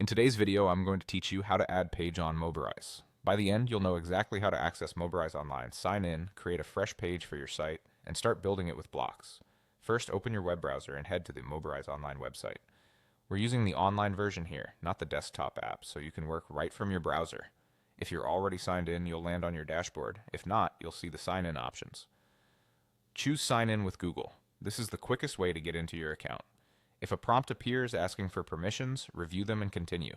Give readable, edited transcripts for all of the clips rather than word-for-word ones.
In today's video, I'm going to teach you how to add page on Mobirise. By the end, you'll know exactly how to access Mobirise Online, sign in, create a fresh page for your site, and start building it with blocks. First, open your web browser and head to the Mobirise Online website. We're using the online version here, not the desktop app, so you can work right from your browser. If you're already signed in, you'll land on your dashboard. If not, you'll see the sign in options. Choose Sign in with Google. This is the quickest way to get into your account. If a prompt appears asking for permissions, review them and continue.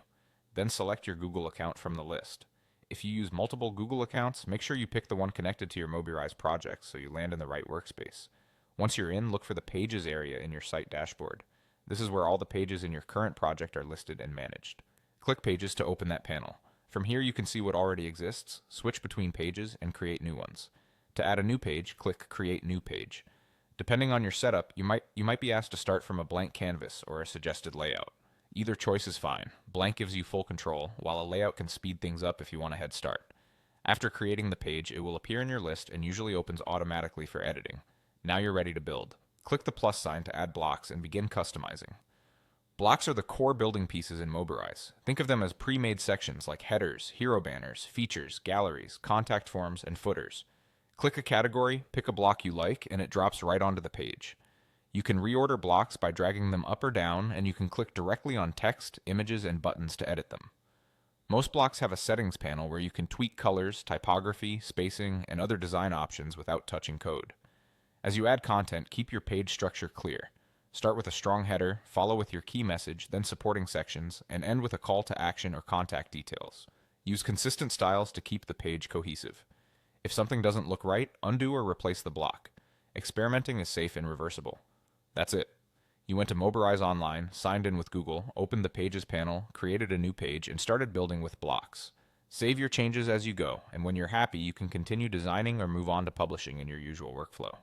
Then select your Google account from the list. If you use multiple Google accounts, make sure you pick the one connected to your Mobirise project so you land in the right workspace. Once you're in, look for the Pages area in your site dashboard. This is where all the pages in your current project are listed and managed. Click Pages to open that panel. From here you can see what already exists, switch between pages, and create new ones. To add a new page, click Create New Page. Depending on your setup, you might be asked to start from a blank canvas or a suggested layout. Either choice is fine. Blank gives you full control, while a layout can speed things up if you want a head start. After creating the page, it will appear in your list and usually opens automatically for editing. Now you're ready to build. Click the plus sign to add blocks and begin customizing. Blocks are the core building pieces in Mobirise. Think of them as pre-made sections like headers, hero banners, features, galleries, contact forms, and footers. Click a category, pick a block you like, and it drops right onto the page. You can reorder blocks by dragging them up or down, and you can click directly on text, images, and buttons to edit them. Most blocks have a settings panel where you can tweak colors, typography, spacing, and other design options without touching code. As you add content, keep your page structure clear. Start with a strong header, follow with your key message, then supporting sections, and end with a call to action or contact details. Use consistent styles to keep the page cohesive. If something doesn't look right, undo or replace the block. Experimenting is safe and reversible. That's it. You went to Mobirise Online, signed in with Google, opened the Pages panel, created a new page, and started building with blocks. Save your changes as you go, and when you're happy, you can continue designing or move on to publishing in your usual workflow.